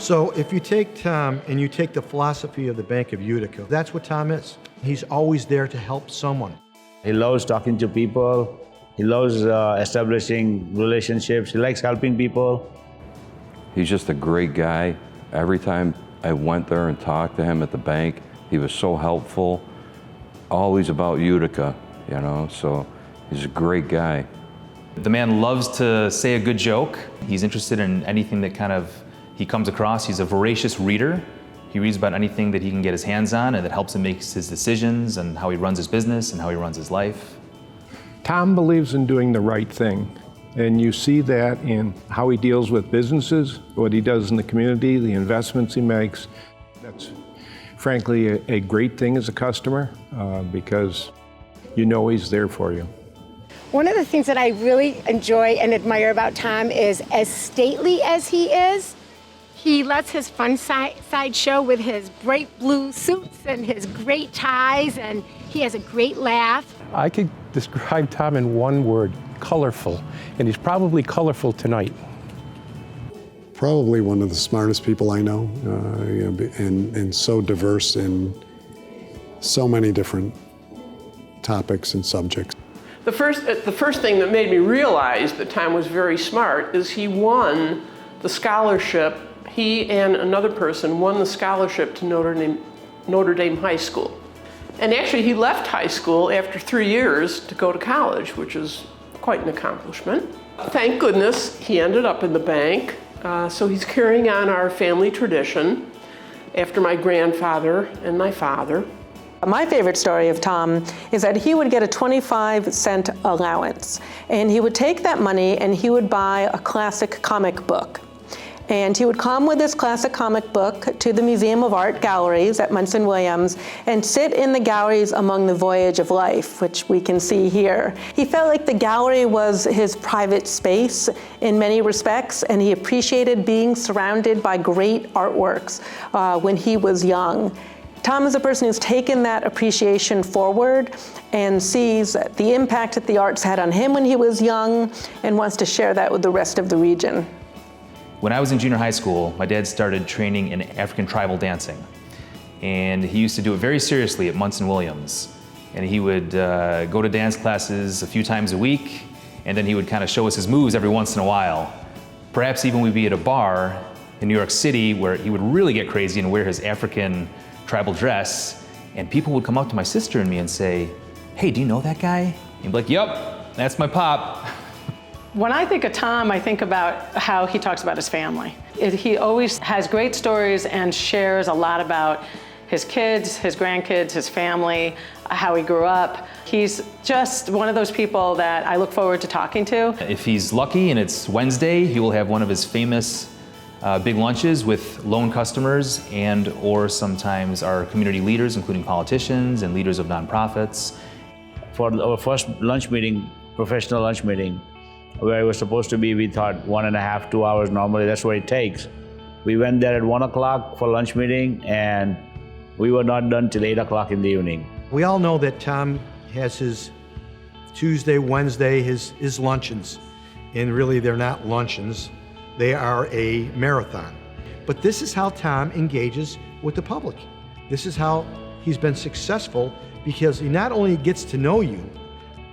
So if you take Tom and you take the philosophy of the Bank of Utica, that's what Tom is. He's always there to help someone. He loves talking to people. He loves establishing relationships. He likes helping people. He's just a great guy. Every time I went there and talked to him at the bank, he was so helpful. Always about Utica, you know, so he's a great guy. The man loves to say a good joke. He's interested in anything that he comes across. He's a voracious reader. He reads about anything that he can get his hands on and that helps him make his decisions and how he runs his business and how he runs his life. Tom believes in doing the right thing, and you see that in how he deals with businesses, what he does in the community, the investments he makes. That's frankly a great thing as a customer because you know he's there for you. One of the things that I really enjoy and admire about Tom is, as stately as he is, he lets his fun side show with his bright blue suits and his great ties, and he has a great laugh. I could describe Tom in one word: colorful, and he's probably colorful tonight. Probably one of the smartest people I know, and so diverse in so many different topics and subjects. The first thing that made me realize that Tom was very smart is he won the scholarship. He and another person won the scholarship to Notre Dame High School. And actually he left high school after 3 years to go to college, which is quite an accomplishment. Thank goodness he ended up in the bank. So he's carrying on our family tradition after my grandfather and my father. My favorite story of Tom is that he would get a 25-cent allowance, and he would take that money and he would buy a classic comic book. And he would come with his classic comic book to the Museum of Art galleries at Munson-Williams and sit in the galleries among the Voyage of Life, which we can see here. He felt like the gallery was his private space in many respects, and he appreciated being surrounded by great artworks when he was young. Tom is a person who's taken that appreciation forward and sees the impact that the arts had on him when he was young and wants to share that with the rest of the region. When I was in junior high school, my dad started training in African tribal dancing. And he used to do it very seriously at Munson-Williams. And he would go to dance classes a few times a week, and then he would kind of show us his moves every once in a while. Perhaps even we'd be at a bar in New York City where he would really get crazy and wear his African tribal dress, and people would come up to my sister and me and say, "Hey, do you know that guy?" And he'd be like, "Yep, that's my pop." When I think of Tom, I think about how he talks about his family. He always has great stories and shares a lot about his kids, his grandkids, his family, how he grew up. He's just one of those people that I look forward to talking to. If he's lucky and it's Wednesday, he will have one of his famous big lunches with loan customers or sometimes our community leaders, including politicians and leaders of nonprofits. For our first lunch meeting, professional lunch meeting, where it was supposed to be, we thought 1.5 to 2 hours normally, that's what it takes. We went there at 1 o'clock for lunch meeting, and we were not done till 8 o'clock in the evening. We all know that Tom has his Tuesday, Wednesday, his luncheons, and really they're not luncheons, they are a marathon. But this is how Tom engages with the public. This is how he's been successful, because he not only gets to know you,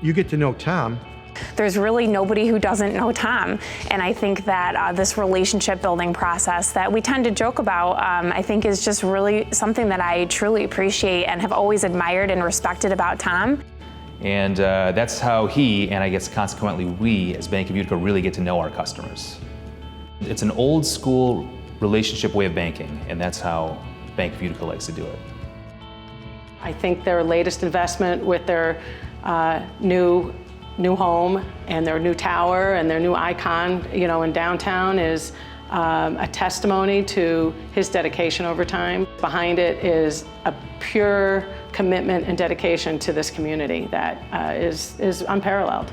you get to know Tom. There's really nobody who doesn't know Tom, and I think that this relationship building process that we tend to joke about, I think is just really something that I truly appreciate and have always admired and respected about Tom. And that's how he, and I guess consequently we, as Bank of Utica, really get to know our customers. It's an old school relationship way of banking, and that's how Bank of Utica likes to do it. I think their latest investment with their new home and their new tower and their new icon, in downtown is a testimony to his dedication over time. Behind it is a pure commitment and dedication to this community that is unparalleled.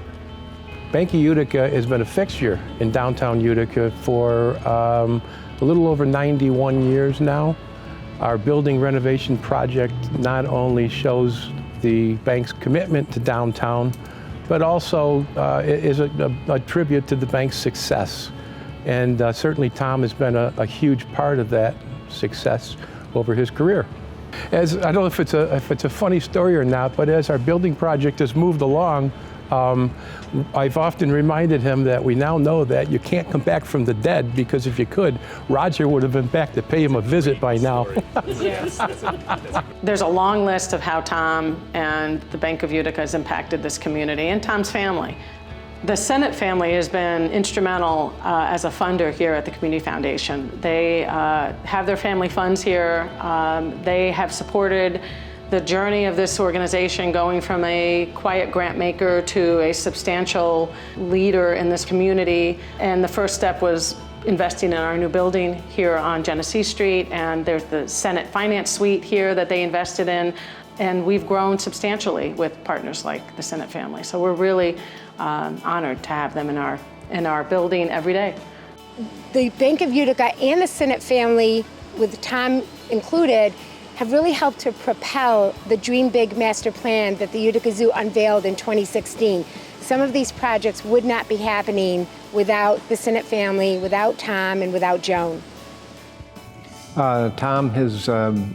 Bank of Utica has been a fixture in downtown Utica for a little over 91 years now. Our building renovation project not only shows the bank's commitment to downtown, but also is a tribute to the bank's success. And certainly Tom has been a huge part of that success over his career. I don't know if it's a funny story or not, but as our building project has moved along, I've often reminded him that we now know that you can't come back from the dead, because if you could, Roger would have been back to pay him a visit by now. There's a long list of how Tom and the Bank of Utica has impacted this community and Tom's family. The Sinnott family has been instrumental as a funder here at the Community Foundation. They have their family funds here. They have supported the journey of this organization, going from a quiet grant maker to a substantial leader in this community. And the first step was investing in our new building here on Genesee Street, and there's the Senate Finance Suite here that they invested in. And we've grown substantially with partners like the Sinnott family. So we're really honored to have them in our building every day. The Bank of Utica and the Sinnott family, with Tom included, have really helped to propel the Dream Big master plan that the Utica Zoo unveiled in 2016. Some of these projects would not be happening without the Sinnott family, without Tom, and without Joan. Tom has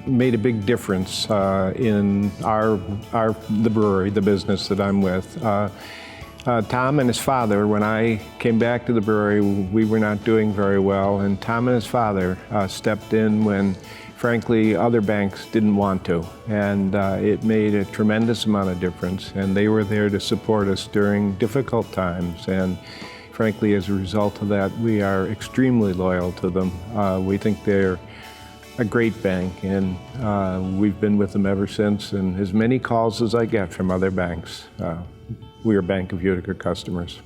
made a big difference in the brewery, the business that I'm with. Tom and his father, when I came back to the brewery, we were not doing very well, and Tom and his father stepped in when, frankly, other banks didn't want to, and it made a tremendous amount of difference, and they were there to support us during difficult times, and frankly, as a result of that, we are extremely loyal to them. We think they're a great bank, and we've been with them ever since, and as many calls as I get from other banks, we are Bank of Utica customers.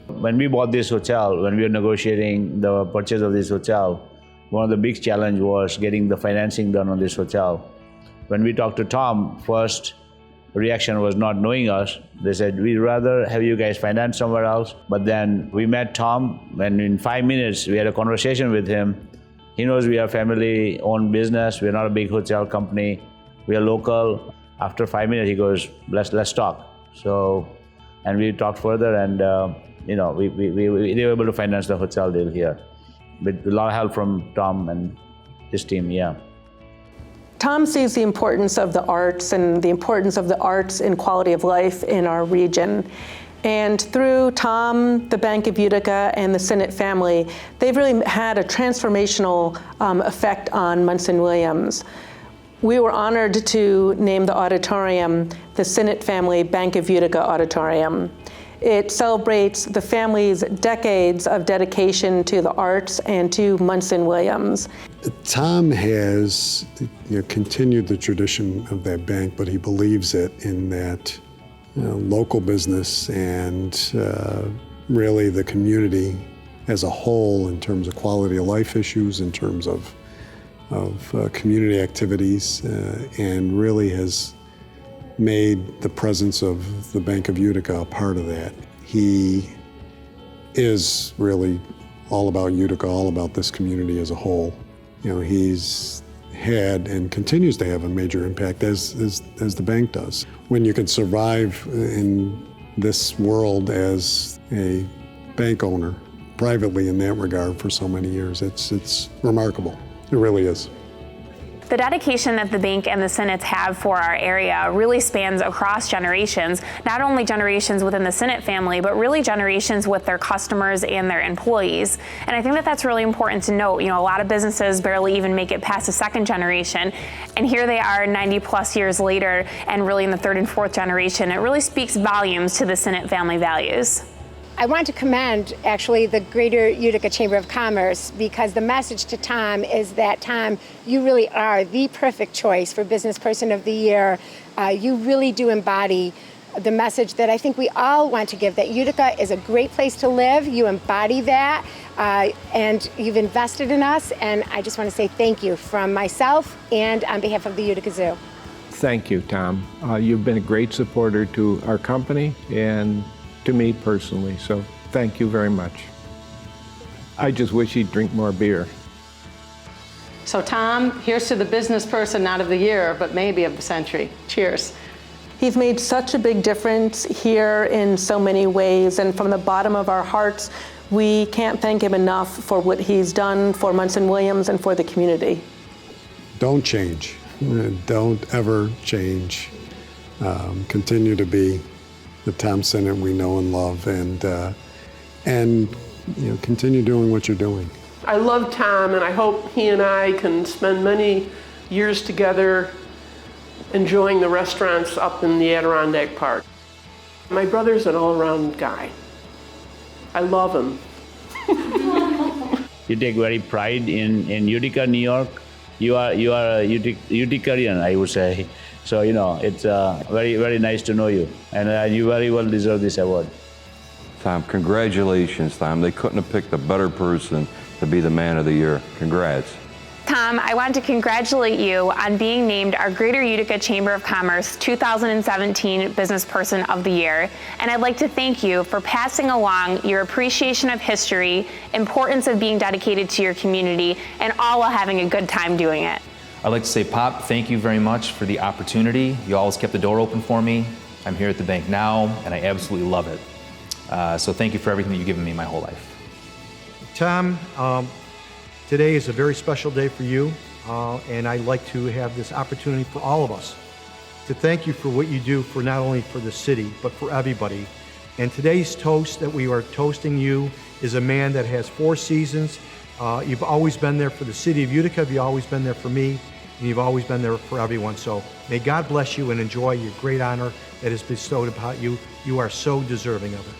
When we bought this hotel, when we were negotiating the purchase of this hotel, one of the big challenges was getting the financing done on this hotel. When we talked to Tom, first reaction was not knowing us. They said, we'd rather have you guys finance somewhere else. But then we met Tom, and in 5 minutes, we had a conversation with him. He knows we are family-owned business. We're not a big hotel company. We are local. After 5 minutes, he goes, let's talk. So, and we talked further, and we were able to finance the hotel deal here with a lot of help from Tom and his team. Yeah. Tom sees the importance of the arts and the importance of the arts in quality of life in our region. And through Tom, the Bank of Utica, and the Sinnott family, they've really had a transformational effect on Munson-Williams. We were honored to name the auditorium the Sinnott Family Bank of Utica Auditorium. It celebrates the family's decades of dedication to the arts and to Munson-Williams. Tom has continued the tradition of that bank, but he believes it in that local business and really the community as a whole in terms of quality of life issues, in terms of community activities, and really has made the presence of the Bank of Utica a part of that. He is really all about Utica, all about this community as a whole. He's had and continues to have a major impact as the bank does. When you can survive in this world as a bank owner, privately in that regard for so many years, it's remarkable. It really is. The dedication that the bank and the Sinnotts have for our area really spans across generations, not only generations within the Sinnott family, but really generations with their customers and their employees. And I think that that's really important to note. A lot of businesses barely even make it past the second generation, and here they are 90 plus years later and really in the third and fourth generation. It really speaks volumes to the Sinnott family values. I want to commend, actually, the Greater Utica Chamber of Commerce, because the message to Tom is that, Tom, you really are the perfect choice for Business Person of the Year. You really do embody the message that I think we all want to give, that Utica is a great place to live. You embody that, and you've invested in us, and I just want to say thank you from myself and on behalf of the Utica Zoo. Thank you, Tom. You've been a great supporter to our company and to me personally, so thank you very much. I just wish he'd drink more beer. So Tom, here's to the Business Person not of the year, but maybe of the century. Cheers. He's made such a big difference here in so many ways, and from the bottom of our hearts, We can't thank him enough for what he's done for Munson-Williams and for the community. Don't change. Don't ever change. Continue to be the Tom Sinnott we know and love, and continue doing what you're doing. I love Tom, and I hope he and I can spend many years together enjoying the restaurants up in the Adirondack Park. My brother's an all-around guy. I love him. You take very pride in Utica, New York. You are a Uticarean, I would say. So, it's very, very nice to know you. And you very well deserve this award. Tom, congratulations, Tom. They couldn't have picked a better person to be the Man of the Year. Congrats. Tom, I want to congratulate you on being named our Greater Utica Chamber of Commerce 2017 Business Person of the Year. And I'd like to thank you for passing along your appreciation of history, importance of being dedicated to your community, and all while having a good time doing it. I'd like to say, Pop, thank you very much for the opportunity. You always kept the door open for me. I'm here at the bank now, and I absolutely love it. So thank you for everything that you've given me my whole life. Tom, today is a very special day for you, and I'd like to have this opportunity for all of us to thank you for what you do for not only for the city, but for everybody. And today's toast that we are toasting you is a man that has 4 seasons. You've always been there for the city of Utica, you've always been there for me, and you've always been there for everyone. So may God bless you and enjoy your great honor that is bestowed upon you. You are so deserving of it.